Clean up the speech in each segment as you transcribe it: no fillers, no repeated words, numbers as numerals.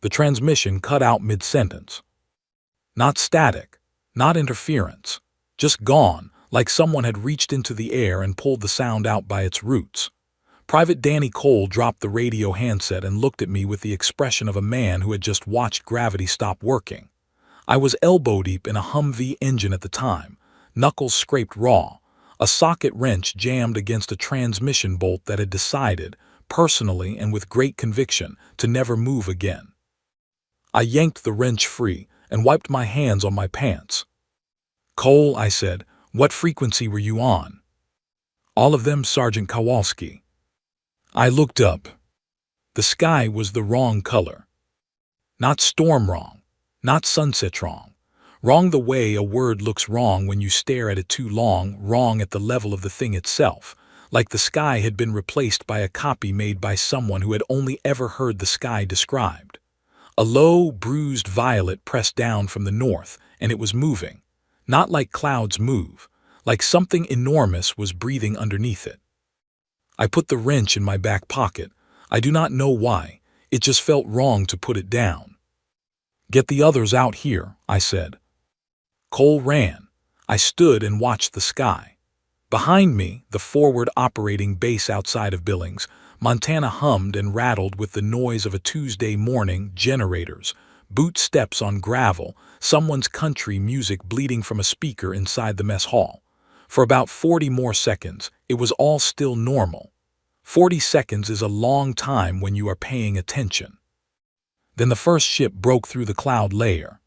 The transmission cut out mid-sentence. Not static, not interference, just gone, like someone had reached into the air and pulled the sound out by its roots. Private Danny Cole dropped the radio handset and looked at me with the expression of a man who had just watched gravity stop working. I was elbow-deep in a Humvee engine at the time, knuckles scraped raw, a socket wrench jammed against a transmission bolt that had decided, personally and with great conviction, to never move again. I yanked the wrench free and wiped my hands on my pants. "Cole," I said, "what frequency were you on?" "All of them, Sergeant Kowalski." I looked up. The sky was the wrong color. Not storm wrong, not sunset wrong. Wrong the way a word looks wrong when you stare at it too long, wrong at the level of the thing itself, like the sky had been replaced by a copy made by someone who had only ever heard the sky described. A low, bruised violet pressed down from the north, and it was moving. Not like clouds move, like something enormous was breathing underneath it. I put the wrench in my back pocket. I do not know why, it just felt wrong to put it down. "Get the others out here," I said. Cole ran. I stood and watched the sky. Behind me, the forward operating base outside of Billings, Montana hummed and rattled with the noise of a Tuesday morning, generators, boot steps on gravel, someone's country music bleeding from a speaker inside the mess hall. For about 40 more seconds, it was all still normal. 40 seconds is a long time when you are paying attention. Then the first ship broke through the cloud layer.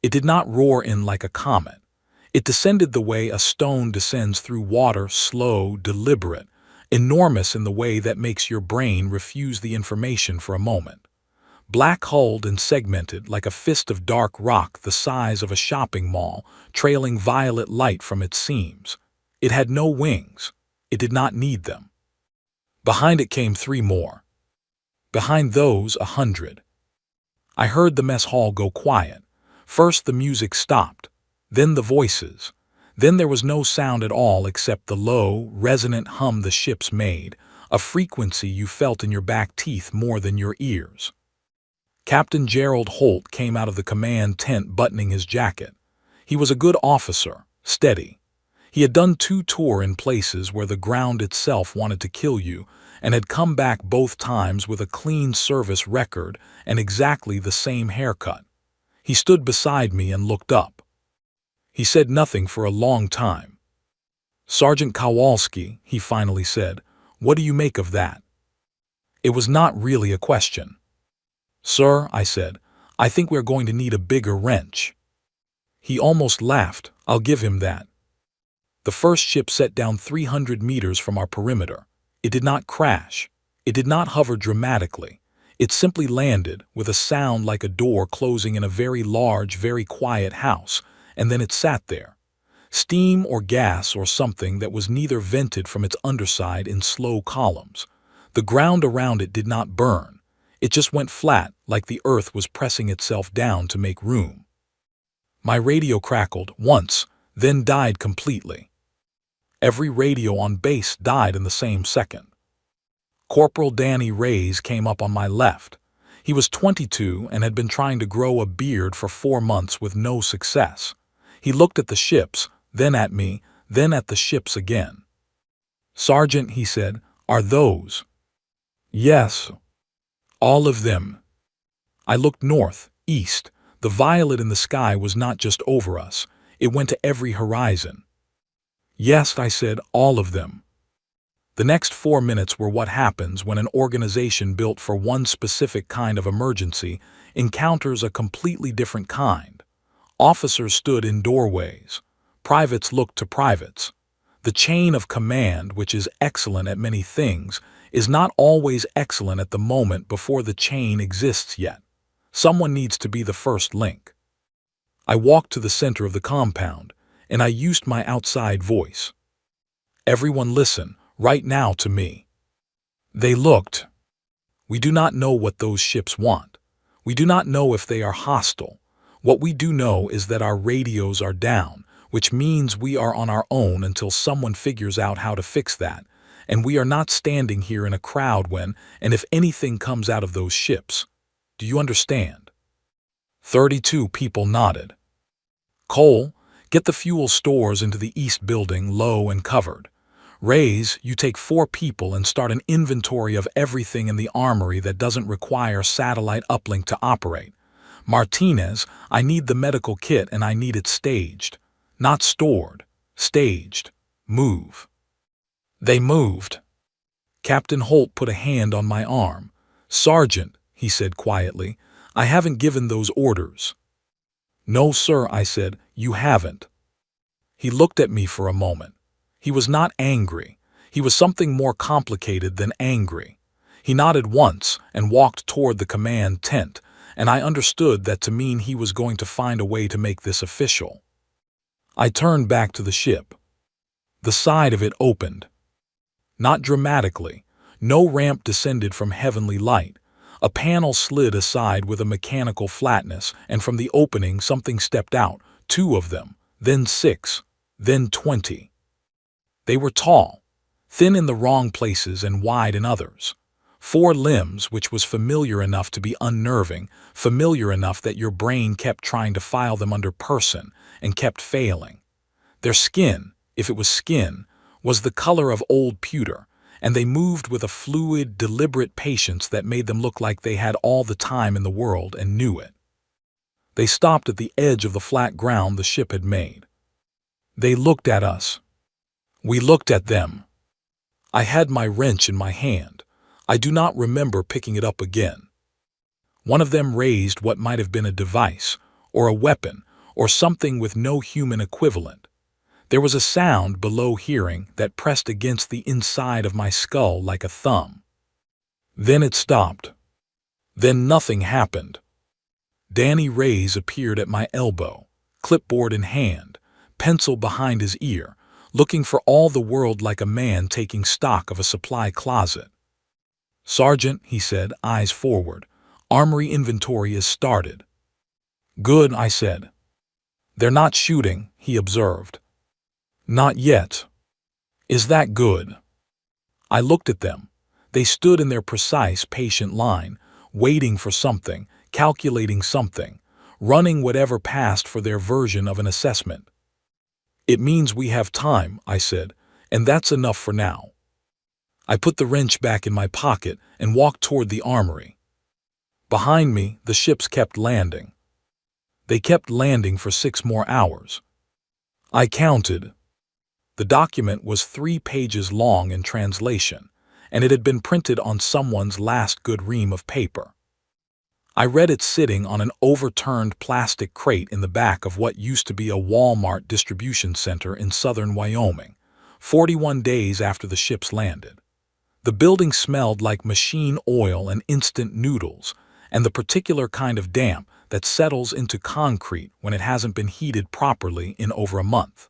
It did not roar in like a comet. It descended the way a stone descends through water, slow, deliberate, enormous in the way that makes your brain refuse the information for a moment. Black-hulled and segmented like a fist of dark rock the size of a shopping mall, trailing violet light from its seams. It had no wings. It did not need them. Behind it came 3 more. Behind those, 100. I heard the mess hall go quiet. First the music stopped, then the voices. Then there was no sound at all except the low, resonant hum the ships made, a frequency you felt in your back teeth more than your ears. Captain Gerald Holt came out of the command tent buttoning his jacket. He was a good officer, steady. He had done 2 tours in places where the ground itself wanted to kill you, and had come back both times with a clean service record and exactly the same haircut. He stood beside me and looked up. He said nothing for a long time. "Sergeant Kowalski," he finally said, "what do you make of that?" It was not really a question. "Sir," I said, "I think we're going to need a bigger wrench." He almost laughed. I'll give him that. The first ship set down 300 meters from our perimeter. It did not crash. It did not hover dramatically. It simply landed with a sound like a door closing in a very large, very quiet house, and then it sat there. Steam or gas or something that was neither vented from its underside in slow columns. The ground around it did not burn. It just went flat, like the earth was pressing itself down to make room. My radio crackled once, then died completely. Every radio on base died in the same second. Corporal Danny Reyes came up on my left. He was 22 and had been trying to grow a beard for 4 months with no success. He looked at the ships, then at me, then at the ships again. "Sergeant," he said, "are those?" "Yes. All of them." I looked north, east. The violet in the sky was not just over us. It went to every horizon. "Yes," I said, "all of them." The next 4 minutes were what happens when an organization built for one specific kind of emergency encounters a completely different kind. Officers stood in doorways. Privates looked to privates. The chain of command, which is excellent at many things, is not always excellent at the moment before the chain exists yet. Someone needs to be the first link. I walked to the center of the compound, and I used my outside voice. "Everyone listen, right now to me." They looked. We do not know what those ships want. We do not know if they are hostile. What we do know is that our radios are down, which means we are on our own until someone figures out how to fix that, and we are not standing here in a crowd when and if anything comes out of those ships. Do you understand? 32 people nodded. Cole, get the fuel stores into the east building low and covered. Rays, you take 4 people and start an inventory of everything in the armory that doesn't require satellite uplink to operate. Martinez, I need the medical kit and I need it staged. Not stored. Staged. Move. They moved. Captain Holt put a hand on my arm. Sergeant, he said quietly, I haven't given those orders. No, sir, I said, you haven't. He looked at me for a moment. He was not angry. He was something more complicated than angry. He nodded once and walked toward the command tent, and I understood that to mean he was going to find a way to make this official. I turned back to the ship. The side of it opened. Not dramatically. No ramp descended from heavenly light. A panel slid aside with a mechanical flatness, and from the opening something stepped out, 2 of them, then 6, then 20. They were tall, thin in the wrong places and wide in others. 4 limbs, which was familiar enough to be unnerving, familiar enough that your brain kept trying to file them under person and kept failing. Their skin, if it was skin, was the color of old pewter, and they moved with a fluid, deliberate patience that made them look like they had all the time in the world and knew it. They stopped at the edge of the flat ground the ship had made. They looked at us. We looked at them. I had my wrench in my hand. I do not remember picking it up again. One of them raised what might have been a device, or a weapon, or something with no human equivalent. There was a sound below hearing that pressed against the inside of my skull like a thumb. Then it stopped. Then nothing happened. Danny Reyes appeared at my elbow, clipboard in hand, pencil behind his ear, looking for all the world like a man taking stock of a supply closet. Sergeant, he said, eyes forward, armory inventory is started. Good, I said. They're not shooting, he observed. Not yet. Is that good? I looked at them. They stood in their precise, patient line, waiting for something, calculating something, running whatever passed for their version of an assessment. It means we have time, I said, and that's enough for now. I put the wrench back in my pocket and walked toward the armory. Behind me, the ships kept landing. They kept landing for 6 more hours. I counted. The document was 3 pages long in translation, and it had been printed on someone's last good ream of paper. I read it sitting on an overturned plastic crate in the back of what used to be a Walmart distribution center in southern Wyoming, 41 days after the ships landed. The building smelled like machine oil and instant noodles, and the particular kind of damp that settles into concrete when it hasn't been heated properly in over a month.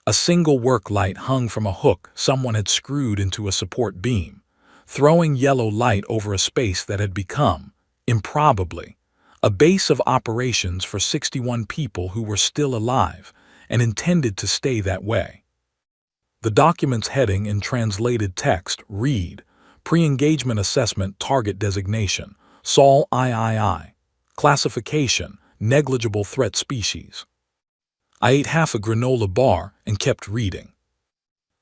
A single work light hung from a hook someone had screwed into a support beam, throwing yellow light over a space that had become, improbably, a base of operations for 61 people who were still alive and intended to stay that way. The document's heading in translated text read, Pre-Engagement Assessment Target Designation, Sol III, Classification, Negligible Threat Species. I ate half a granola bar and kept reading.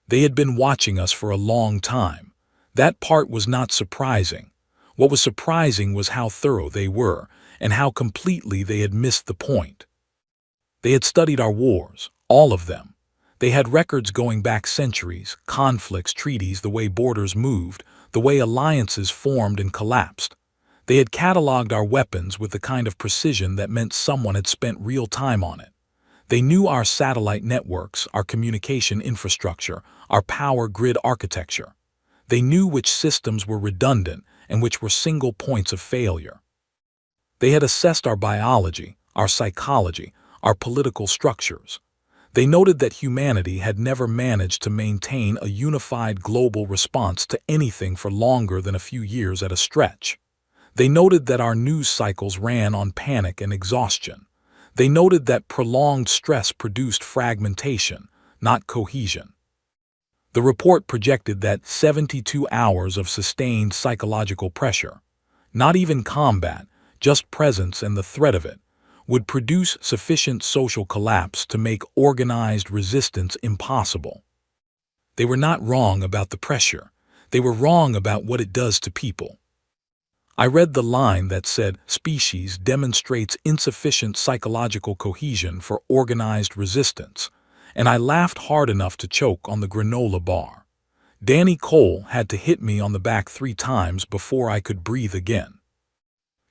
They had been watching us for a long time. That part was not surprising. What was surprising was how thorough they were and how completely they had missed the point. They had studied our wars, all of them. They had records going back centuries, conflicts, treaties, the way borders moved, the way alliances formed and collapsed. They had cataloged our weapons with the kind of precision that meant someone had spent real time on it. They knew our satellite networks, our communication infrastructure, our power grid architecture. They knew which systems were redundant and which were single points of failure. They had assessed our biology, our psychology, our political structures. They noted that humanity had never managed to maintain a unified global response to anything for longer than a few years at a stretch. They noted that our news cycles ran on panic and exhaustion. They noted that prolonged stress produced fragmentation, not cohesion. The report projected that 72 hours of sustained psychological pressure, not even combat, just presence and the threat of it, would produce sufficient social collapse to make organized resistance impossible. They were not wrong about the pressure. They were wrong about what it does to people. I read the line that said, "Species demonstrates insufficient psychological cohesion for organized resistance," and I laughed hard enough to choke on the granola bar. Danny Cole had to hit me on the back 3 times before I could breathe again.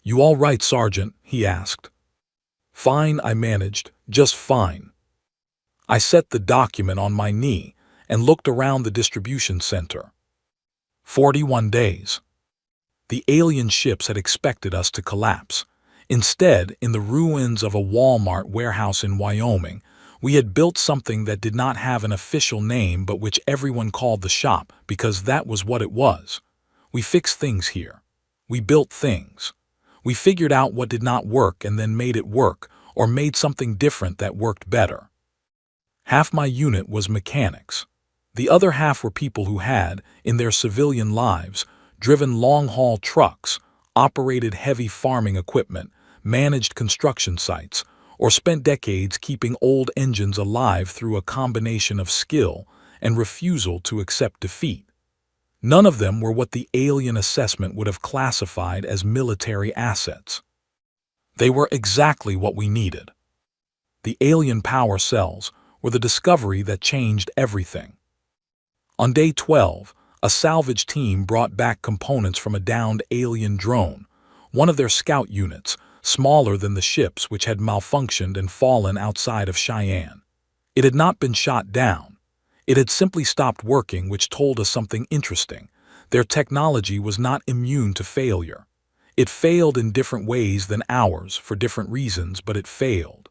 "You all right, Sergeant?" he asked. "Fine," I managed, "just fine." I set the document on my knee and looked around the distribution center. 41 days. The alien ships had expected us to collapse. Instead, in the ruins of a Walmart warehouse in Wyoming, we had built something that did not have an official name but which everyone called the shop because that was what it was. We fixed things here. We built things. We figured out what did not work and then made it work, or made something different that worked better. Half my unit was mechanics. The other half were people who had, in their civilian lives, driven long-haul trucks, operated heavy farming equipment, managed construction sites, or spent decades keeping old engines alive through a combination of skill and refusal to accept defeat. None of them were what the alien assessment would have classified as military assets. They were exactly what we needed. The alien power cells were the discovery that changed everything. On day 12, a salvage team brought back components from a downed alien drone, one of their scout units, smaller than the ships which had malfunctioned and fallen outside of Cheyenne. It had not been shot down. It had simply stopped working, which told us something interesting. Their technology was not immune to failure. It failed in different ways than ours for different reasons, but it failed.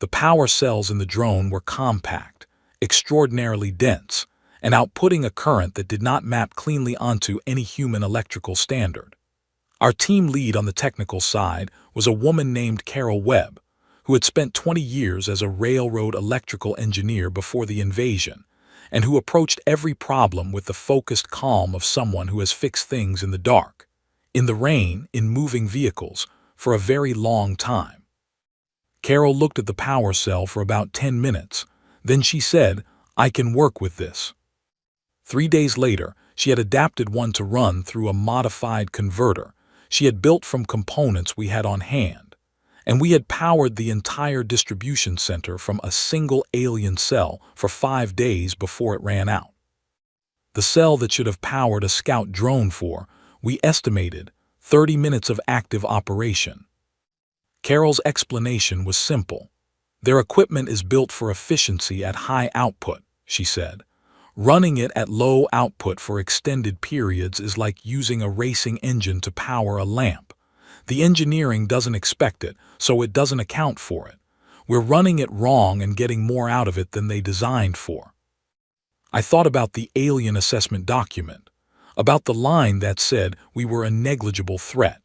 The power cells in the drone were compact, extraordinarily dense, and outputting a current that did not map cleanly onto any human electrical standard. Our team lead on the technical side was a woman named Carol Webb, who had spent 20 years as a railroad electrical engineer before the invasion, and who approached every problem with the focused calm of someone who has fixed things in the dark, in the rain, in moving vehicles, for a very long time. Carol looked at the power cell for about 10 minutes. Then she said, "I can work with this." 3 days later, she had adapted one to run through a modified converter she had built from components we had on hand, and we had powered the entire distribution center from a single alien cell for 5 days before it ran out. The cell that should have powered a scout drone for, we estimated, 30 minutes of active operation. Carol's explanation was simple. "Their equipment is built for efficiency at high output," she said. "Running it at low output for extended periods is like using a racing engine to power a lamp. The engineering doesn't expect it, so it doesn't account for it. We're running it wrong and getting more out of it than they designed for." I thought about the alien assessment document, about the line that said we were a negligible threat.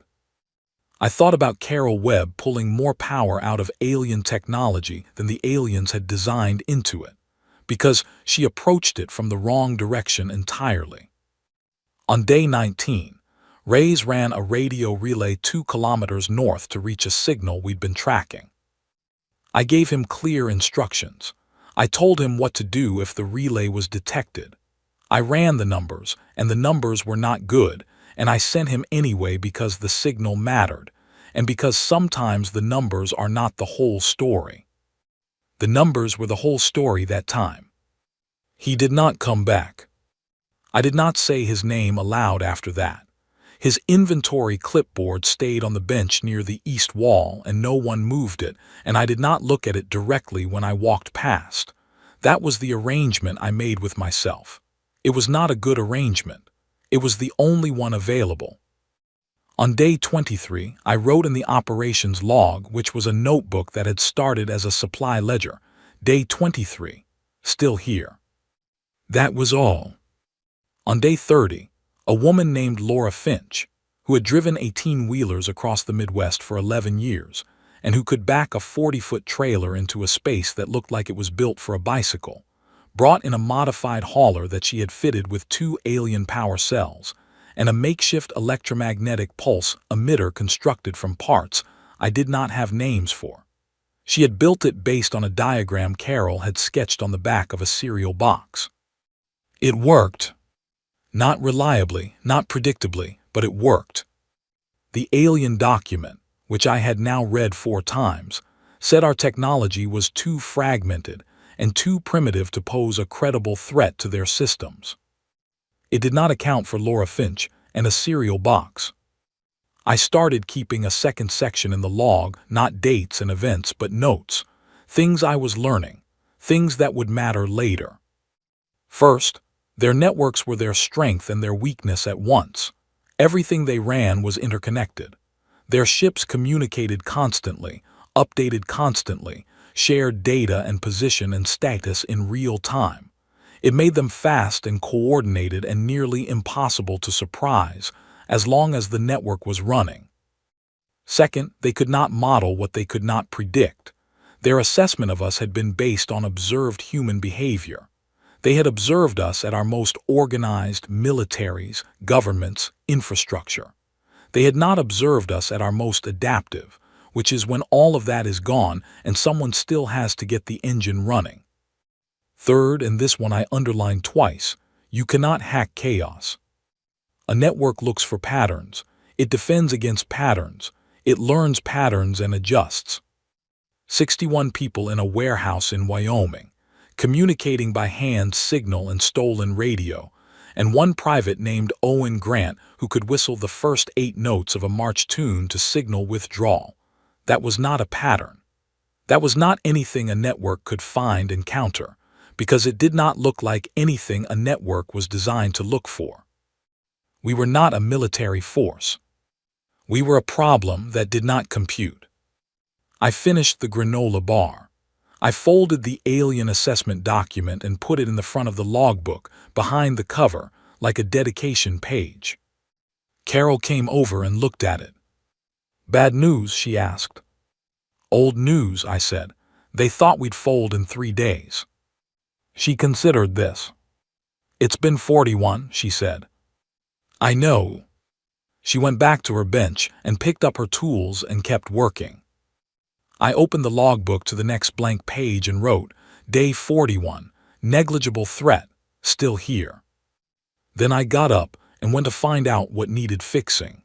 I thought about Carol Webb pulling more power out of alien technology than the aliens had designed into it, because she approached it from the wrong direction entirely. On day 19, Reyes ran a radio relay 2 kilometers north to reach a signal we'd been tracking. I gave him clear instructions. I told him what to do if the relay was detected. I ran the numbers, and the numbers were not good, and I sent him anyway because the signal mattered, and because sometimes the numbers are not the whole story. The numbers were the whole story that time. He did not come back. I did not say his name aloud after that. His inventory clipboard stayed on the bench near the east wall and no one moved it, and I did not look at it directly when I walked past. That was the arrangement I made with myself. It was not a good arrangement. It was the only one available. On day 23, I wrote in the operations log, which was a notebook that had started as a supply ledger, "Day 23, still here." That was all. On day 30, a woman named Laura Finch, who had driven 18-wheelers across the Midwest for 11 years, and who could back a 40-foot trailer into a space that looked like it was built for a bicycle, brought in a modified hauler that she had fitted with 2 alien power cells, and a makeshift electromagnetic pulse emitter constructed from parts I did not have names for. She had built it based on a diagram Carol had sketched on the back of a cereal box. It worked. Not reliably, not predictably, but it worked. The alien document, which I had now read 4 times, said our technology was too fragmented and too primitive to pose a credible threat to their systems. It did not account for Laura Finch and a cereal box. I started keeping a second section in the log, not dates and events, but notes, things I was learning, things that would matter later. First, their networks were their strength and their weakness at once. Everything they ran was interconnected. Their ships communicated constantly, updated constantly, shared data and position and status in real time. It made them fast and coordinated and nearly impossible to surprise, as long as the network was running. Second, they could not model what they could not predict. Their assessment of us had been based on observed human behavior. They had observed us at our most organized militaries, governments, infrastructure. They had not observed us at our most adaptive, which is when all of that is gone and someone still has to get the engine running. Third, and this one I underlined twice, you cannot hack chaos. A network looks for patterns. It defends against patterns. It learns patterns and adjusts. 61 people in a warehouse in Wyoming, communicating by hand signal and stolen radio, and one private named Owen Grant who could whistle the first 8 notes of a march tune to signal withdrawal. That was not a pattern. That was not anything a network could find and counter, because it did not look like anything a network was designed to look for. We were not a military force. We were a problem that did not compute. I finished the granola bar. I folded the alien assessment document and put it in the front of the logbook, behind the cover, like a dedication page. Carol came over and looked at it. "Bad news?" she asked. "Old news," I said. "They thought we'd fold in 3 days." She considered this. "It's been 41, she said. "I know." She went back to her bench and picked up her tools and kept working. I opened the logbook to the next blank page and wrote, "Day 41, negligible threat, still here." Then I got up and went to find out what needed fixing.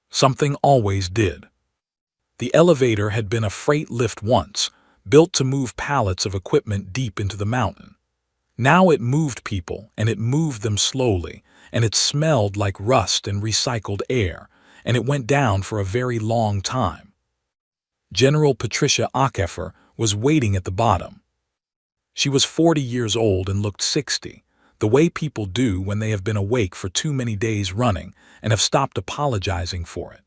Something always did. The elevator had been a freight lift once, built to move pallets of equipment deep into the mountain. Now it moved people, and it moved them slowly, and it smelled like rust and recycled air, and it went down for a very long time. General Patricia Ackefer was waiting at the bottom. She was 40 years old and looked 60, the way people do when they have been awake for too many days running and have stopped apologizing for it.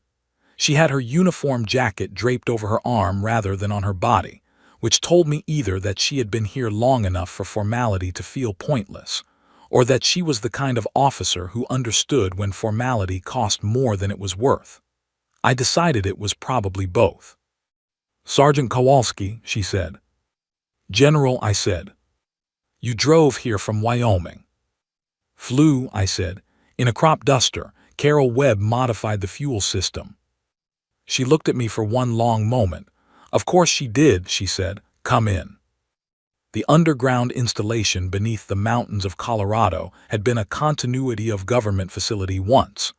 She had her uniform jacket draped over her arm rather than on her body, which told me either that she had been here long enough for formality to feel pointless, or that she was the kind of officer who understood when formality cost more than it was worth. I decided it was probably both. "Sergeant Kowalski," she said. "General," I said. "You drove here from Wyoming." "Flew," I said. "In a crop duster. Carol Webb modified the fuel system." She looked at me for one long moment. "Of course she did," she said. "Come in." The underground installation beneath the mountains of Colorado had been a continuity of government facility once,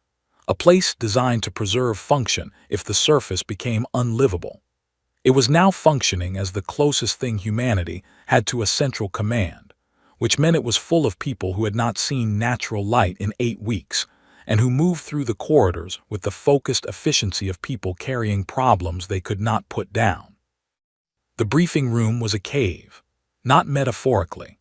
a place designed to preserve function if the surface became unlivable. It was now functioning as the closest thing humanity had to a central command, which meant it was full of people who had not seen natural light in 8 weeks, and who moved through the corridors with the focused efficiency of people carrying problems they could not put down. The briefing room was a cave, not metaphorically.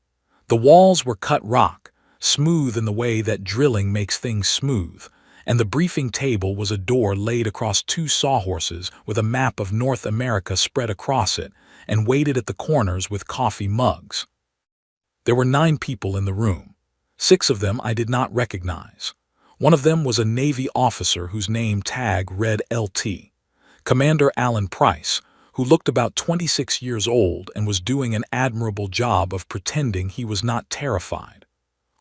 The walls were cut rock, smooth in the way that drilling makes things smooth, and the briefing table was a door laid across 2 sawhorses with a map of North America spread across it and weighted at the corners with coffee mugs. There were 9 people in the room. 6 of them I did not recognize. One of them was a Navy officer whose name tag read LT, Commander Alan Price, who looked about 26 years old and was doing an admirable job of pretending he was not terrified.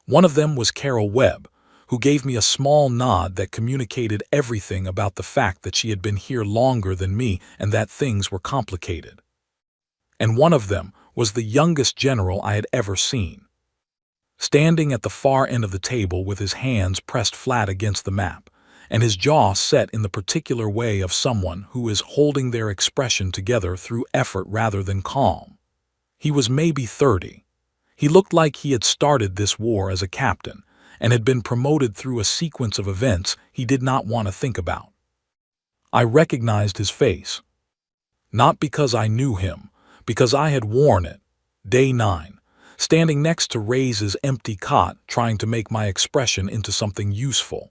One of them was Carol Webb, who gave me a small nod that communicated everything about the fact that she had been here longer than me and that things were complicated. And one of them was the youngest general I had ever seen. Standing at the far end of the table with his hands pressed flat against the map, and his jaw set in the particular way of someone who is holding their expression together through effort rather than calm. He was maybe 30. He looked like he had started this war as a captain, and had been promoted through a sequence of events he did not want to think about. I recognized his face. Not because I knew him, because I had worn it, day 9, standing next to Ray's empty cot trying to make my expression into something useful.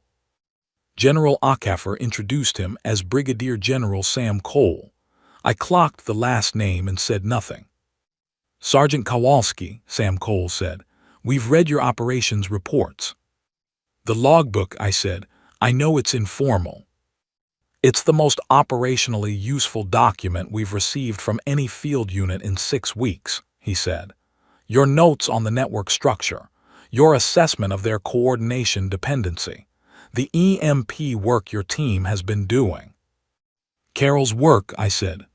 General Akafer introduced him as Brigadier General Sam Cole. I clocked the last name and said nothing. Sergeant Kowalski, Sam Cole said, we've read your operations reports. The logbook, I said, I know it's informal. It's the most operationally useful document we've received from any field unit in 6 weeks, he said. Your notes on the network structure, your assessment of their coordination dependency, the EMP work your team has been doing. Carol's work, I said.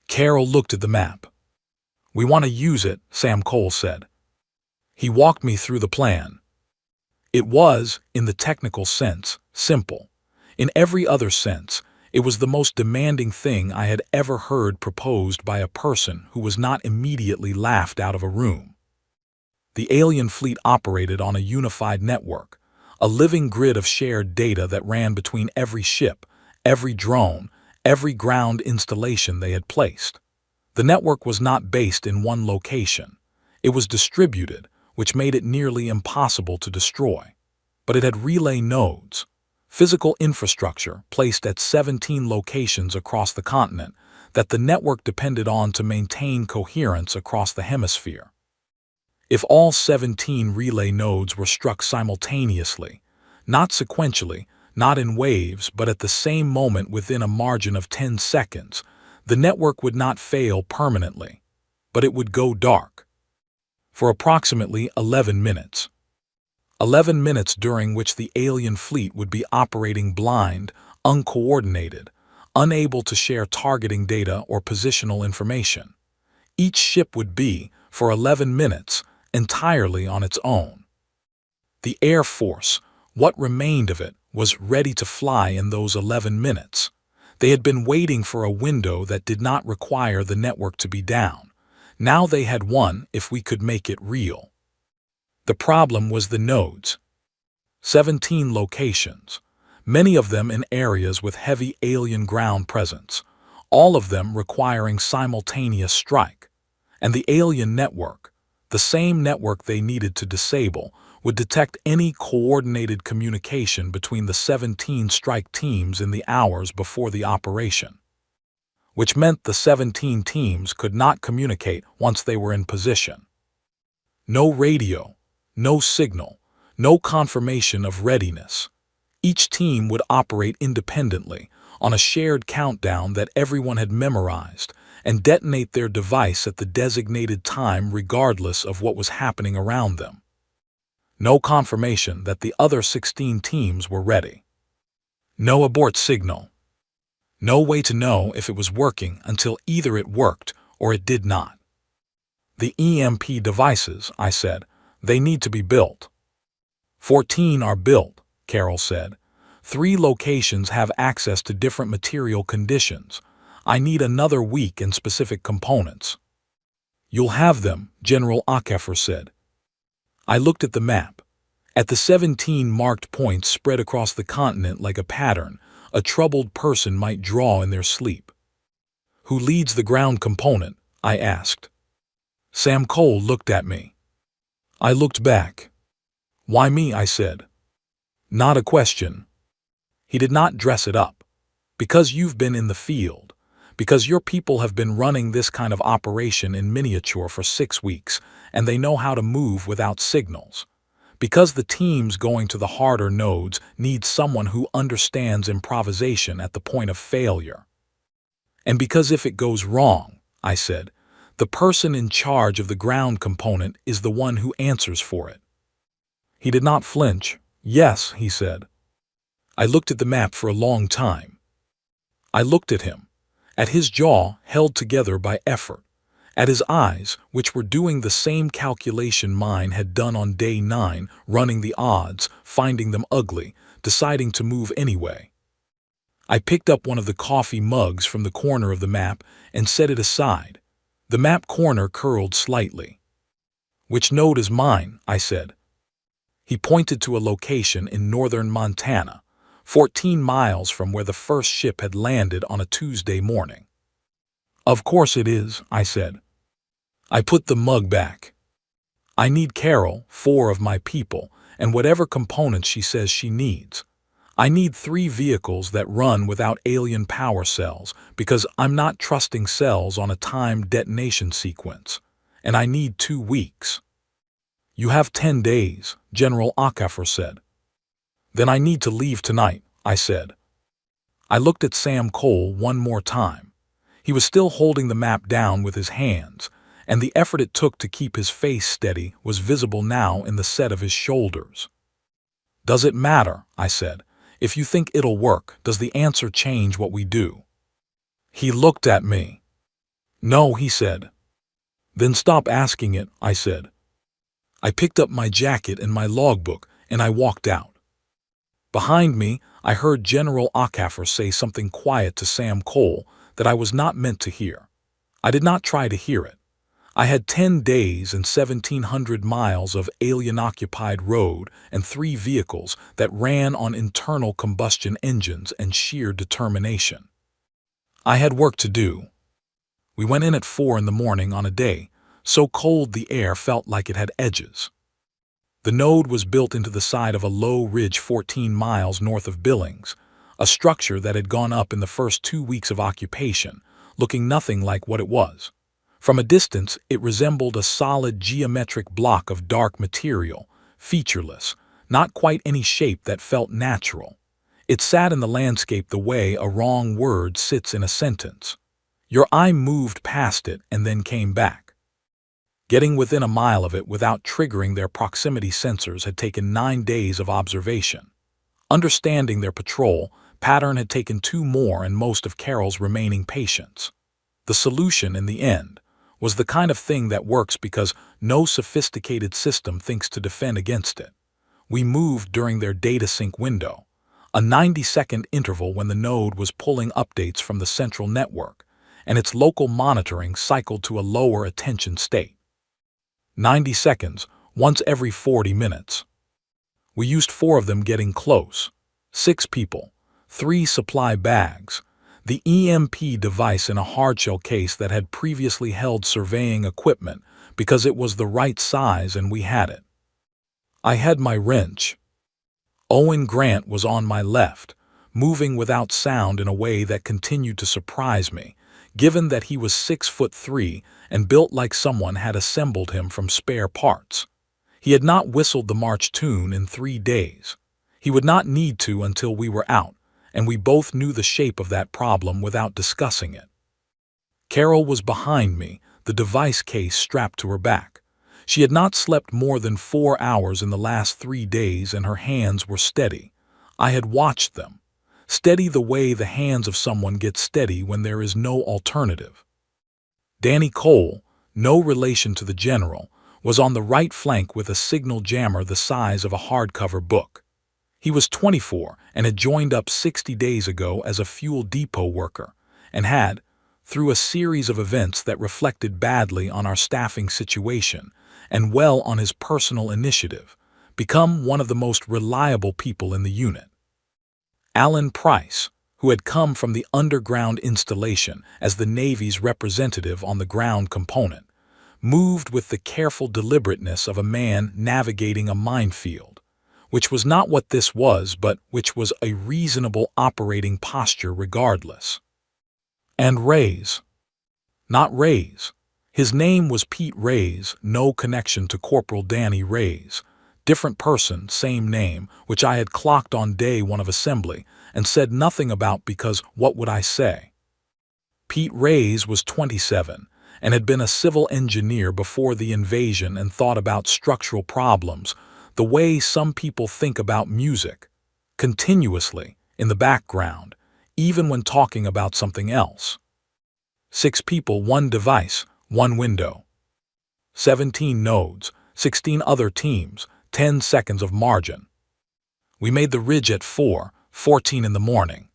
Carol looked at the map. We want to use it, Sam Cole said. He walked me through the plan. It was, in the technical sense, simple. In every other sense, it was the most demanding thing I had ever heard proposed by a person who was not immediately laughed out of a room. The alien fleet operated on a unified network, a living grid of shared data that ran between every ship, every drone, every ground installation they had placed. The network was not based in one location. It was distributed, which made it nearly impossible to destroy. But it had relay nodes, physical infrastructure placed at 17 locations across the continent that the network depended on to maintain coherence across the hemisphere. If all 17 relay nodes were struck simultaneously, not sequentially, not in waves, but at the same moment within a margin of 10 seconds, the network would not fail permanently, but it would go dark. For approximately 11 minutes. 11 minutes during which the alien fleet would be operating blind, uncoordinated, unable to share targeting data or positional information. Each ship would be, for 11 minutes, entirely on its own. The Air Force, what remained of it, was ready to fly in those 11 minutes. They had been waiting for a window that did not require the network to be down. Now they had one if we could make it real. The problem was the nodes. 17 locations, many of them in areas with heavy alien ground presence, all of them requiring simultaneous strike. And the alien network, the same network they needed to disable, would detect any coordinated communication between the 17 strike teams in the hours before the operation. Which meant the 17 teams could not communicate once they were in position. No radio, no signal, no confirmation of readiness. Each team would operate independently on a shared countdown that everyone had memorized and detonate their device at the designated time regardless of what was happening around them. No confirmation that the other 16 teams were ready. No abort signal. No way to know if it was working until either it worked or it did not. The EMP devices, I said, they need to be built. 14 are built, Carol said. 3 locations have access to different material conditions. I need another week and specific components. You'll have them, General Akafer said. I looked at the map. At the 17 marked points spread across the continent like a pattern, a troubled person might draw in their sleep. Who leads the ground component? I asked. Sam Cole looked at me. I looked back. Why me? I said. Not a question. He did not dress it up. Because you've been in the field. Because your people have been running this kind of operation in miniature for 6 weeks, and they know how to move without signals. Because the teams going to the harder nodes need someone who understands improvisation at the point of failure. And because if it goes wrong, I said, the person in charge of the ground component is the one who answers for it. He did not flinch, Yes, he said. I looked at the map for a long time. I looked at him, at his jaw held together by effort, at his eyes, which were doing the same calculation mine had done on day 9, running the odds, finding them ugly, deciding to move anyway. I picked up one of the coffee mugs from the corner of the map and set it aside. The map corner curled slightly. "Which node is mine?" I said. He pointed to a location in northern Montana, 14 miles from where the first ship had landed on a Tuesday morning. "Of course it is," I said. I put the mug back. "I need Carol, 4 of my people, and whatever components she says she needs. I need 3 vehicles that run without alien power cells, because I'm not trusting cells on a timed detonation sequence. And I need 2 weeks." "You have 10 days, General Okafor said. "Then I need to leave tonight," I said. I looked at Sam Cole one more time. He was still holding the map down with his hands, and the effort it took to keep his face steady was visible now in the set of his shoulders. "Does it matter?" I said. "If you think it'll work, does the answer change what we do?" He looked at me. "No," he said. "Then stop asking it," I said. I picked up my jacket and my logbook, and I walked out. Behind me, I heard General Okafor say something quiet to Sam Cole that I was not meant to hear. I did not try to hear it. I had 10 days and 1,700 miles of alien-occupied road and 3 vehicles that ran on internal combustion engines and sheer determination. I had work to do. We went in at 4 in the morning on a day so cold the air felt like it had edges. The node was built into the side of a low ridge 14 miles north of Billings, a structure that had gone up in the first 2 weeks of occupation, looking nothing like what it was. From a distance, it resembled a solid geometric block of dark material, featureless, not quite any shape that felt natural. It sat in the landscape the way a wrong word sits in a sentence. Your eye moved past it and then came back. Getting within a mile of it without triggering their proximity sensors had taken 9 days of observation. Understanding their patrol pattern had taken 2 more and most of Carol's remaining patience. The solution, in the end, was the kind of thing that works because no sophisticated system thinks to defend against it. We moved during their data sync window, a 90-second interval when the node was pulling updates from the central network, and its local monitoring cycled to a lower attention state. 90 seconds, once every 40 minutes. We used 4 of them getting close. 6 people, 3 supply bags, the EMP device in a hardshell case that had previously held surveying equipment because it was the right size and we had it. I had my wrench. Owen Grant was on my left, moving without sound in a way that continued to surprise me, given that he was 6'3" and built like someone had assembled him from spare parts. He had not whistled the march tune in 3 days. He would not need to until we were out, and we both knew the shape of that problem without discussing it. Carol was behind me, the device case strapped to her back. She had not slept more than 4 hours in the last 3 days, and her hands were steady. I had watched them. Steady the way the hands of someone get steady when there is no alternative. Danny Cole, no relation to the general, was on the right flank with a signal jammer the size of a hardcover book. He was 24 and had joined up 60 days ago as a fuel depot worker, and had, through a series of events that reflected badly on our staffing situation and well on his personal initiative, become one of the most reliable people in the unit. Alan Price, who had come from the underground installation as the Navy's representative on the ground component, moved with the careful deliberateness of a man navigating a minefield, which was not what this was, but which was a reasonable operating posture regardless. And Reyes. Not Reyes. His name was Pete Reyes, no connection to Corporal Danny Reyes. Different person, same name, which I had clocked on day 1 of assembly and said nothing about because what would I say? Pete Reyes was 27 and had been a civil engineer before the invasion and thought about structural problems, the way some people think about music, continuously, in the background, even when talking about something else. 6 people, 1 device, 1 window. 17 nodes, 16 other teams, 10 seconds of margin. We made the ridge at 4:14 in the morning.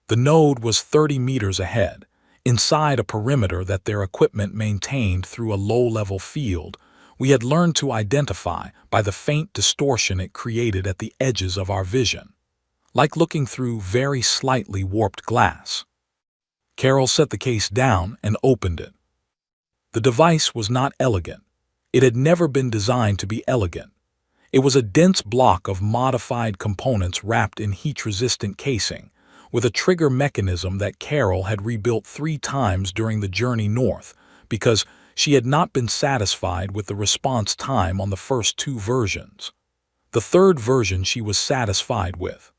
The node was 30 meters ahead, inside a perimeter that their equipment maintained through a low-level field we had learned to identify by the faint distortion it created at the edges of our vision, like looking through very slightly warped glass. Carol set the case down and opened it. The device was not elegant. It had never been designed to be elegant. It was a dense block of modified components wrapped in heat-resistant casing, with a trigger mechanism that Carol had rebuilt 3 times during the journey north because she had not been satisfied with the response time on the first 2 versions. The 3rd version she was satisfied with.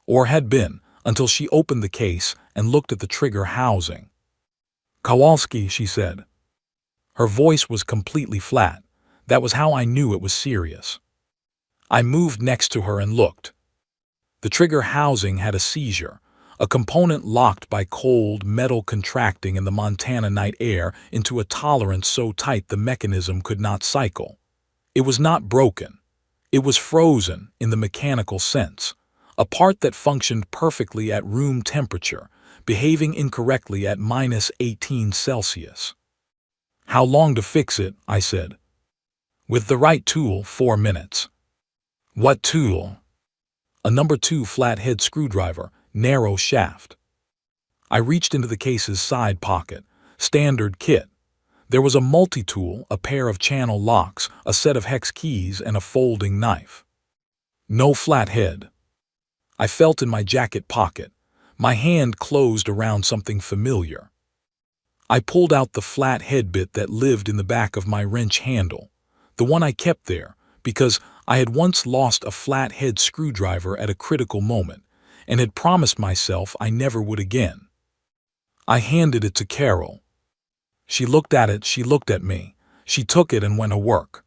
Or had been, until she opened the case and looked at the trigger housing. "Kowalski," she said. Her voice was completely flat. That was how I knew it was serious. I moved next to her and looked. The trigger housing had a seizure, a component locked by cold metal contracting in the Montana night air into a tolerance so tight the mechanism could not cycle. It was not broken. It was frozen in the mechanical sense, a part that functioned perfectly at room temperature, behaving incorrectly at -18°C. "How long to fix it?" I said. "With the right tool, 4 minutes." "What tool?" "A number 2 flathead screwdriver, narrow shaft." I reached into the case's side pocket. Standard kit. There was a multi-tool, a pair of channel locks, a set of hex keys, and a folding knife. "No flathead." I felt in my jacket pocket. My hand closed around something familiar. I pulled out the flathead bit that lived in the back of my wrench handle, the one I kept there, because I had once lost a flathead screwdriver at a critical moment, and had promised myself I never would again. I handed it to Carol. She looked at it, she looked at me. She took it and went to work.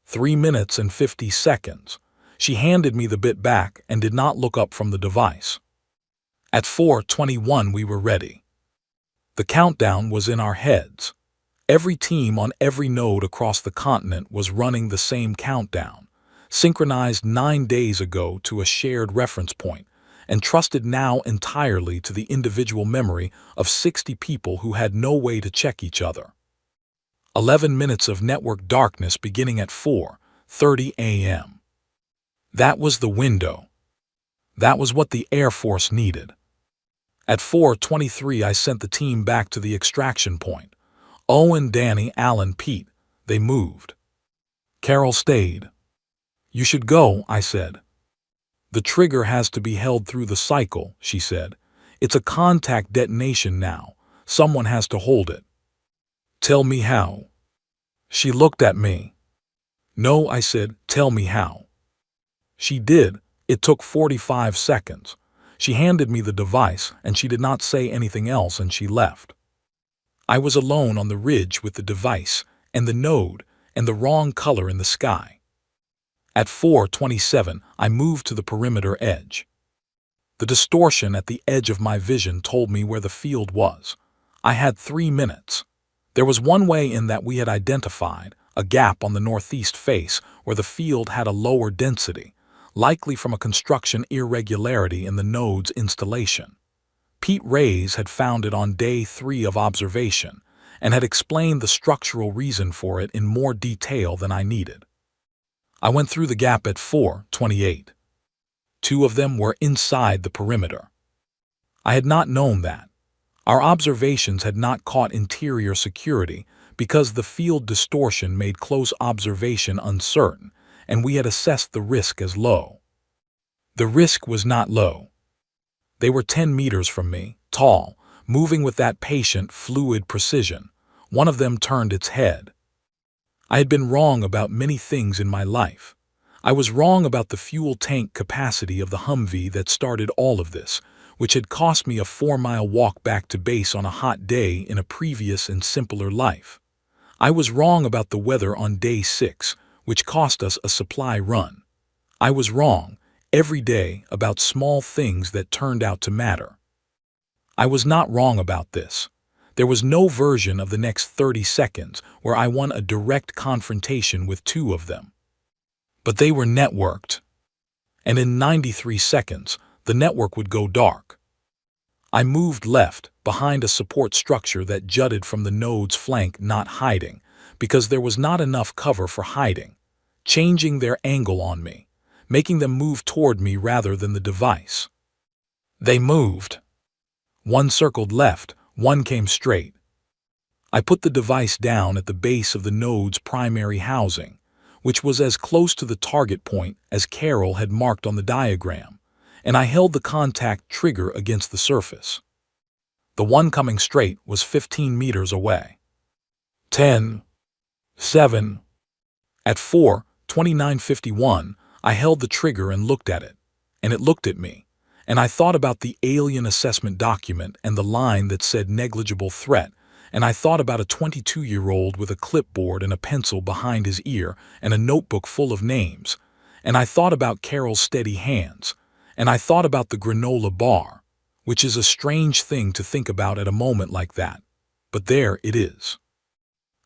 3 minutes and 50 seconds. She handed me the bit back and did not look up from the device. At 4:21 we were ready. The countdown was in our heads. Every team on every node across the continent was running the same countdown, synchronized 9 days ago to a shared reference point, and trusted now entirely to the individual memory of 60 people who had no way to check each other. 11 minutes of network darkness beginning at 4:30 a.m. That was the window. That was what the Air Force needed. At 4:23 I sent the team back to the extraction point. Owen, Danny, Alan, Pete, they moved. Carol stayed. "You should go," I said. "The trigger has to be held through the cycle," she said. "It's a contact detonation now. Someone has to hold it." "Tell me how." She looked at me. "No," I said, "tell me how." She did. It took 45 seconds. She handed me the device, and she did not say anything else, and she left. I was alone on the ridge with the device, and the node, and the wrong color in the sky. At 4:27, I moved to the perimeter edge. The distortion at the edge of my vision told me where the field was. I had 3 minutes. There was one way in that we had identified, a gap on the northeast face where the field had a lower density, likely from a construction irregularity in the node's installation. Pete Reyes had found it on day 3 of observation and had explained the structural reason for it in more detail than I needed. I went through the gap at 4:28. 2 of them were inside the perimeter. I had not known that. Our observations had not caught interior security because the field distortion made close observation uncertain, and we had assessed the risk as low. The risk was not low. They were 10 meters from me, tall, moving with that patient, fluid precision. One of them turned its head. I had been wrong about many things in my life. I was wrong about the fuel tank capacity of the Humvee that started all of this, which had cost me a 4-mile walk back to base on a hot day in a previous and simpler life. I was wrong about the weather on day 6, which cost us a supply run. I was wrong, every day, about small things that turned out to matter. I was not wrong about this. There was no version of the next 30 seconds where I won a direct confrontation with two of them. But they were networked. And in 93 seconds, the network would go dark. I moved left, behind a support structure that jutted from the node's flank, not hiding, because there was not enough cover for hiding, changing their angle on me, making them move toward me rather than the device. They moved. One circled left, one came straight. I put the device down at the base of the node's primary housing, which was as close to the target point as Carol had marked on the diagram, and I held the contact trigger against the surface. The one coming straight was 15 meters away. 10, 7. At 4:29:51, I held the trigger and looked at it, and it looked at me, and I thought about the alien assessment document and the line that said negligible threat, and I thought about a 22-year-old with a clipboard and a pencil behind his ear and a notebook full of names, and I thought about Carol's steady hands, and I thought about the granola bar, which is a strange thing to think about at a moment like that, but there it is.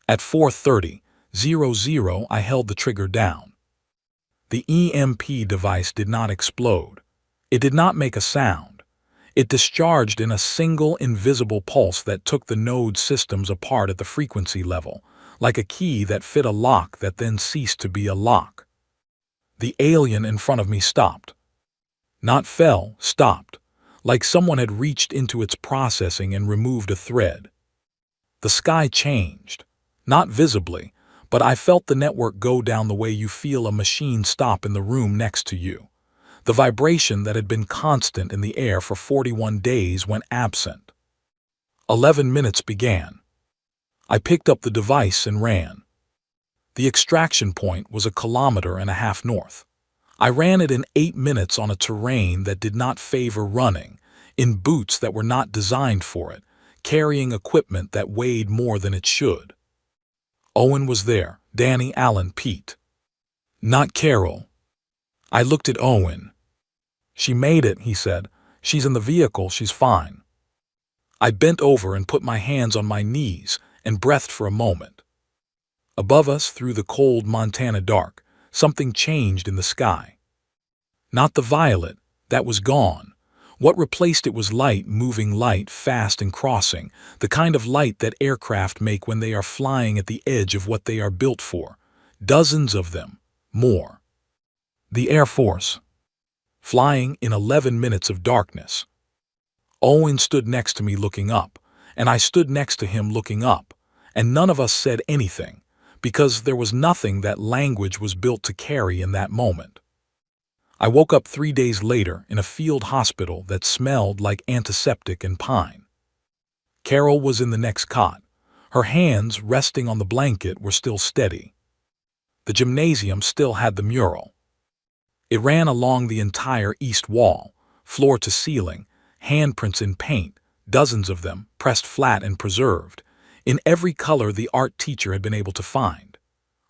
At 4:30:00, I held the trigger down. The EMP device did not explode. It did not make a sound. It discharged in a single invisible pulse that took the node systems apart at the frequency level, like a key that fit a lock that then ceased to be a lock. The alien in front of me stopped. Not fell, stopped, like someone had reached into its processing and removed a thread. The sky changed, not visibly, but I felt the network go down the way you feel a machine stop in the room next to you. The vibration that had been constant in the air for 41 days went absent. 11 minutes began. I picked up the device and ran. The extraction point was 1.5 kilometers north. I ran it in 8 minutes on a terrain that did not favor running, in boots that were not designed for it, carrying equipment that weighed more than it should. Owen was there, Danny, Alan, Pete. Not Carol. I looked at Owen. "She made it," he said. "She's in the vehicle, she's fine." I bent over and put my hands on my knees and breathed for a moment. Above us, through the cold Montana dark, something changed in the sky. Not the violet, that was gone. What replaced it was light, moving light, fast and crossing, the kind of light that aircraft make when they are flying at the edge of what they are built for. Dozens of them, more. The Air Force. Flying in 11 minutes of darkness. Owen stood next to me looking up, and I stood next to him looking up, and none of us said anything, because there was nothing that language was built to carry in that moment. I woke up 3 days later in a field hospital that smelled like antiseptic and pine. Carol was in the next cot. Her hands, resting on the blanket, were still steady. The gymnasium still had the mural. It ran along the entire east wall, floor to ceiling, handprints in paint, dozens of them, pressed flat and preserved, in every color the art teacher had been able to find.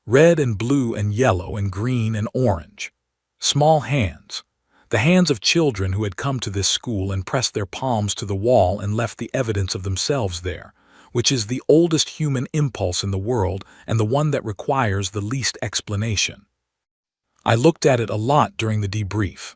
Red and blue and yellow and green and orange. Small hands. The hands of children who had come to this school and pressed their palms to the wall and left the evidence of themselves there, which is the oldest human impulse in the world and the one that requires the least explanation. I looked at it a lot during the debrief.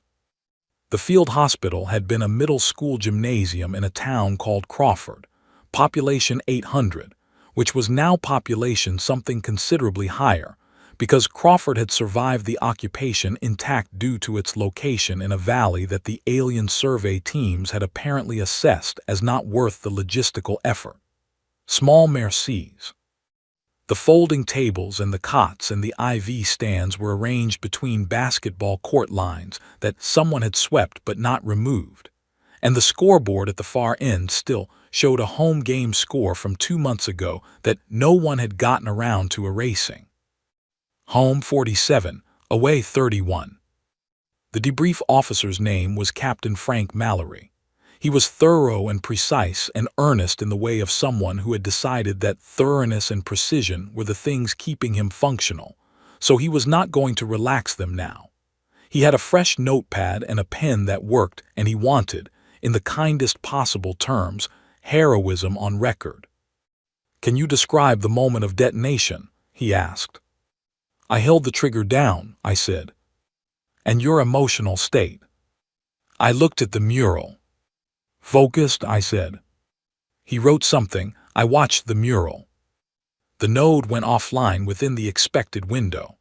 The field hospital had been a middle school gymnasium in a town called Crawford, population 800, which was now population something considerably higher, because Crawford had survived the occupation intact due to its location in a valley that the alien survey teams had apparently assessed as not worth the logistical effort. Small mercies. The folding tables and the cots and the IV stands were arranged between basketball court lines that someone had swept but not removed, and the scoreboard at the far end still showed a home game score from 2 months ago that no one had gotten around to erasing. Home 47, away 31. The debrief officer's name was Captain Frank Mallory. He was thorough and precise and earnest in the way of someone who had decided that thoroughness and precision were the things keeping him functional, so he was not going to relax them now. He had a fresh notepad and a pen that worked, and he wanted, in the kindest possible terms, heroism on record. "Can you describe the moment of detonation?" he asked. "I held the trigger down," I said. "And your emotional state?" I looked at the mural. "Focused," I said. He wrote something. I watched the mural. The node went offline within the expected window.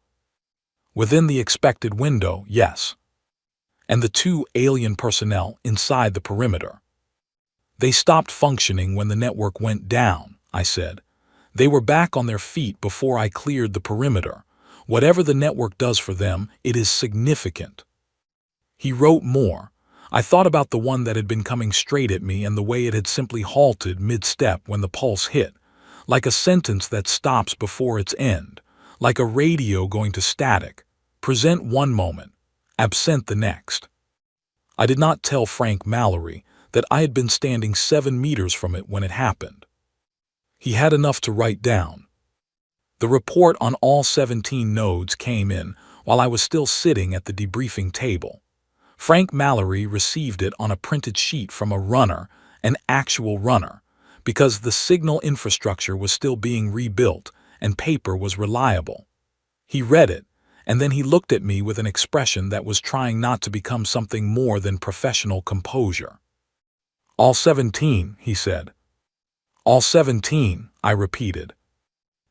Within the expected window, yes. And the two alien personnel inside the perimeter. "They stopped functioning when the network went down," I said. "They were back on their feet before I cleared the perimeter. Whatever the network does for them, it is significant." He wrote more. I thought about the one that had been coming straight at me and the way it had simply halted mid-step when the pulse hit, like a sentence that stops before its end, like a radio going to static, present one moment, absent the next. I did not tell Frank Mallory that I had been standing 7 meters from it when it happened. He had enough to write down. The report on all 17 nodes came in while I was still sitting at the debriefing table. Frank Mallory received it on a printed sheet from a runner, an actual runner, because the signal infrastructure was still being rebuilt and paper was reliable. He read it, and then he looked at me with an expression that was trying not to become something more than professional composure. "All 17, he said. "All 17, I repeated.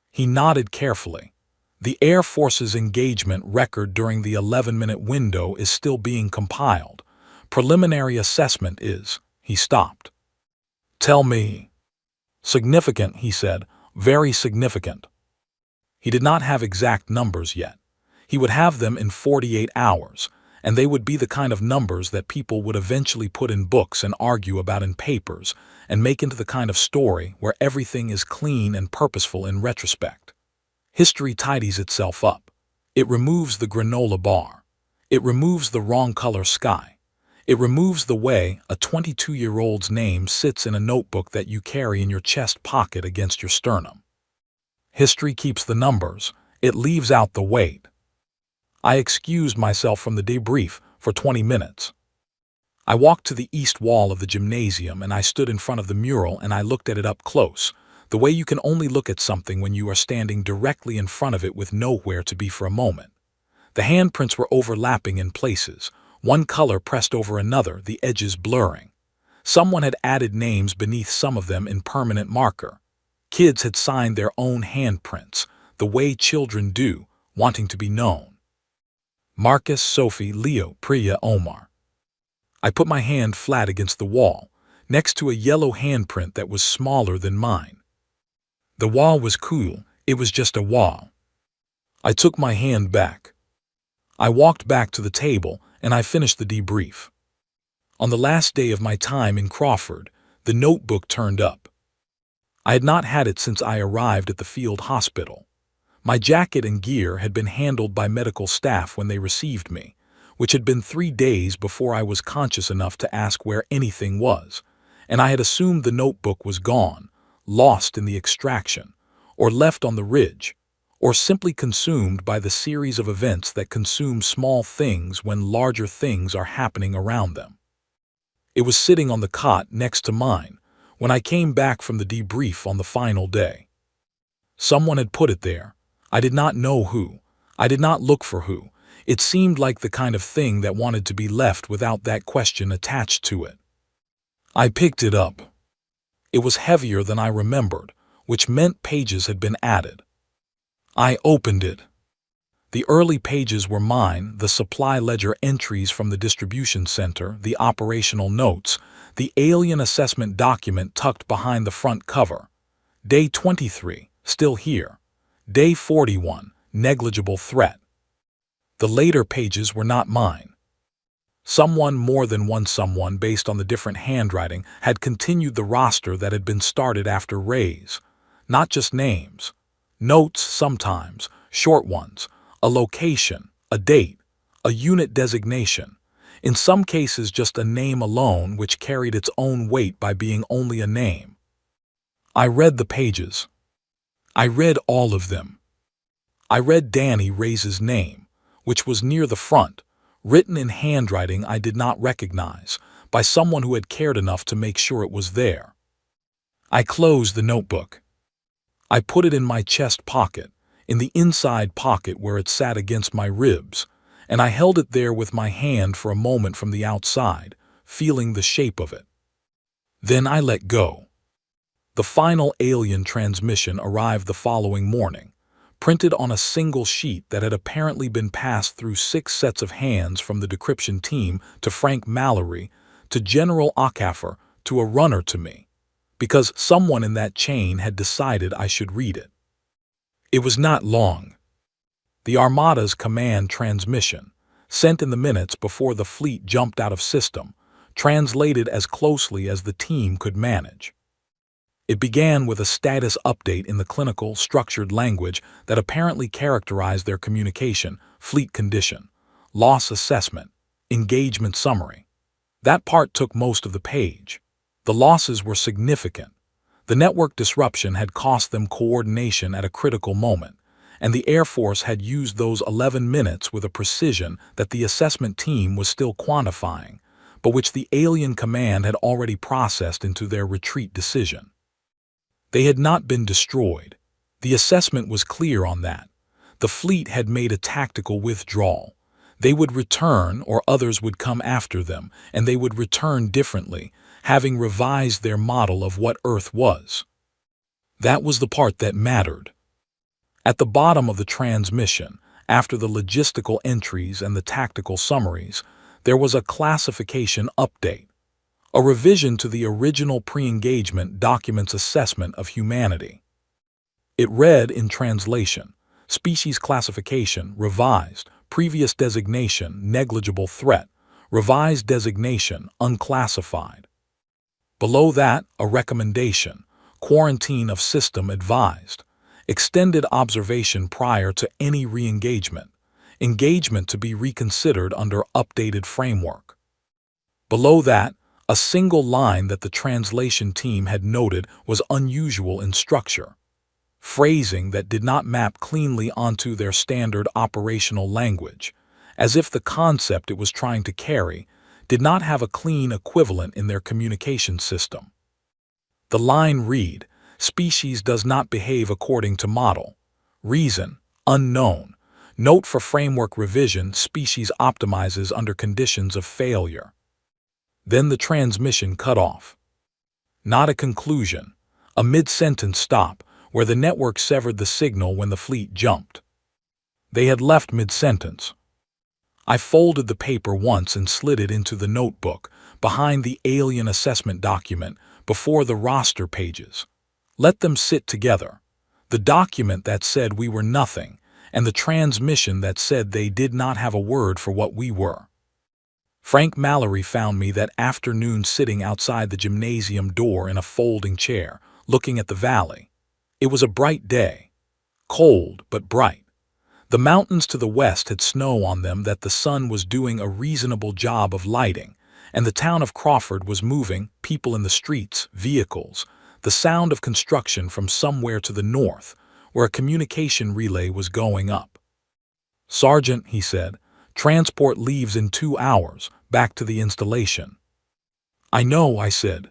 He nodded carefully. "The Air Force's engagement record during the 11-minute window is still being compiled. Preliminary assessment is," he stopped. "Tell me." "Significant," he said. "Very significant." He did not have exact numbers yet. He would have them in 48 hours, and they would be the kind of numbers that people would eventually put in books and argue about in papers and make into the kind of story where everything is clean and purposeful in retrospect. History tidies itself up. It removes the granola bar. It removes the wrong color sky. It removes the way a 22-year-old's name sits in a notebook that you carry in your chest pocket against your sternum. History keeps the numbers. It leaves out the weight. I excused myself from the debrief for 20 minutes. I walked to the east wall of the gymnasium and I stood in front of the mural and I looked at it up close, the way you can only look at something when you are standing directly in front of it with nowhere to be for a moment. The handprints were overlapping in places, one color pressed over another, the edges blurring. Someone had added names beneath some of them in permanent marker. Kids had signed their own handprints, the way children do, wanting to be known. Marcus, Sophie, Leo, Priya, Omar. I put my hand flat against the wall, next to a yellow handprint that was smaller than mine. The wall was cool, it was just a wall. I took my hand back. I walked back to the table and I finished the debrief. On the last day of my time in Crawford, the notebook turned up. I had not had it since I arrived at the field hospital. My jacket and gear had been handled by medical staff when they received me, which had been 3 days before I was conscious enough to ask where anything was, and I had assumed the notebook was gone, lost in the extraction, or left on the ridge, or simply consumed by the series of events that consume small things when larger things are happening around them. It was sitting on the cot next to mine when I came back from the debrief on the final day. Someone had put it there. I did not know who. I did not look for who. It seemed like the kind of thing that wanted to be left without that question attached to it. I picked it up. It was heavier than I remembered, which meant pages had been added. I opened it. The early pages were mine, the supply ledger entries from the distribution center, the operational notes, the alien assessment document tucked behind the front cover. Day 23, still here. Day 41, negligible threat. The later pages were not mine. Someone, more than one someone based on the different handwriting, had continued the roster that had been started after Ray's. Not just names. Notes sometimes, short ones, a location, a date, a unit designation. In some cases just a name alone which carried its own weight by being only a name. I read the pages. I read all of them. I read Danny Ray's name, which was near the front, written in handwriting I did not recognize, by someone who had cared enough to make sure it was there. I closed the notebook. I put it in my chest pocket, in the inside pocket where it sat against my ribs, and I held it there with my hand for a moment from the outside, feeling the shape of it. Then I let go. The final alien transmission arrived the following morning, printed on a single sheet that had apparently been passed through 6 sets of hands from the decryption team to Frank Mallory, to General Okafor, to a runner to me, because someone in that chain had decided I should read it. It was not long. The Armada's command transmission, sent in the minutes before the fleet jumped out of system, translated as closely as the team could manage. It began with a status update in the clinical, structured language that apparently characterized their communication, fleet condition, loss assessment, engagement summary. That part took most of the page. The losses were significant. The network disruption had cost them coordination at a critical moment, and the Air Force had used those 11 minutes with a precision that the assessment team was still quantifying, but which the alien command had already processed into their retreat decision. They had not been destroyed. The assessment was clear on that. The fleet had made a tactical withdrawal. They would return, or others would come after them, and they would return differently, having revised their model of what Earth was. That was the part that mattered. At the bottom of the transmission, after the logistical entries and the tactical summaries, there was a classification update, a revision to the original pre-engagement document's assessment of humanity. It read in translation, species classification revised, previous designation negligible threat, revised designation unclassified. Below that, a recommendation, quarantine of system advised, extended observation prior to any re-engagement, engagement to be reconsidered under updated framework. Below that, a single line that the translation team had noted was unusual in structure, phrasing that did not map cleanly onto their standard operational language, as if the concept it was trying to carry did not have a clean equivalent in their communication system. The line read, "Species does not behave according to model. Reason, unknown. Note for framework revision, species optimizes under conditions of failure." Then the transmission cut off. Not a conclusion, a mid-sentence stop where the network severed the signal when the fleet jumped. They had left mid-sentence. I folded the paper once and slid it into the notebook, behind the alien assessment document, before the roster pages. Let them sit together. The document that said we were nothing, and the transmission that said they did not have a word for what we were. Frank Mallory found me that afternoon sitting outside the gymnasium door in a folding chair, looking at the valley. It was a bright day. Cold, but bright. The mountains to the west had snow on them that the sun was doing a reasonable job of lighting, and the town of Crawford was moving, people in the streets, vehicles, the sound of construction from somewhere to the north, where a communication relay was going up. "Sergeant," he said, "transport leaves in 2 hours, back to the installation." "I know," I said.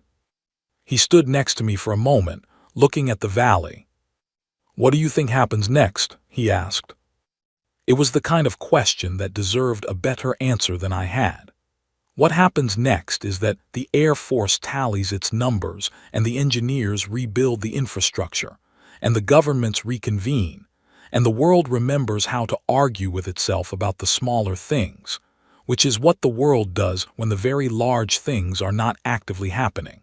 He stood next to me for a moment, looking at the valley. "What do you think happens next?" he asked. It was the kind of question that deserved a better answer than I had. What happens next is that the Air Force tallies its numbers and the engineers rebuild the infrastructure, and the governments reconvene, and the world remembers how to argue with itself about the smaller things, which is what the world does when the very large things are not actively happening.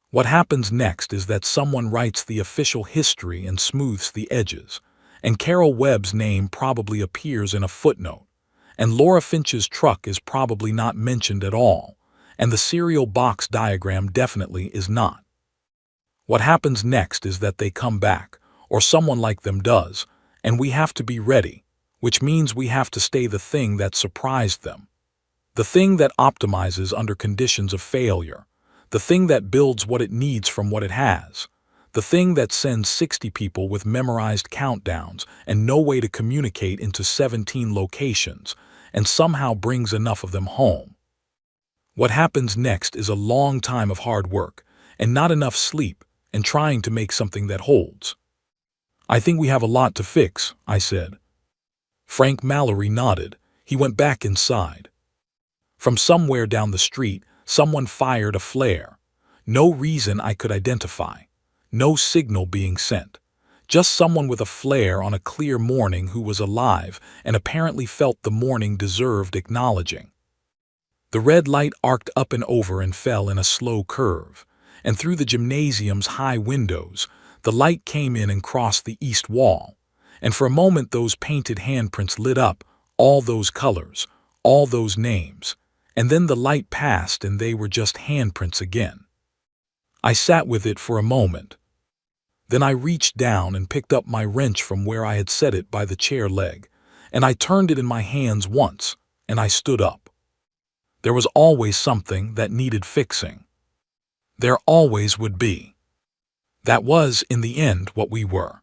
What happens next is that someone writes the official history and smooths the edges, and Carol Webb's name probably appears in a footnote, and Laura Finch's truck is probably not mentioned at all, and the cereal box diagram definitely is not. What happens next is that they come back, or someone like them does, and we have to be ready, which means we have to stay the thing that surprised them. The thing that optimizes under conditions of failure, the thing that builds what it needs from what it has, The thing that sends 60 people with memorized countdowns and no way to communicate into 17 locations, and somehow brings enough of them home. What happens next is a long time of hard work, and not enough sleep, and trying to make something that holds. I think we have a lot to fix, I said. Frank Mallory nodded. He went back inside. From somewhere down the street, someone fired a flare. No reason I could identify. No signal being sent. Just someone with a flare on a clear morning who was alive and apparently felt the morning deserved acknowledging. The red light arced up and over and fell in a slow curve, and through the gymnasium's high windows, the light came in and crossed the east wall, and for a moment those painted handprints lit up, all those colors, all those names, and then the light passed and they were just handprints again. I sat with it for a moment. Then I reached down and picked up my wrench from where I had set it by the chair leg, and I turned it in my hands once, and I stood up. There was always something that needed fixing. There always would be. That was, in the end, what we were.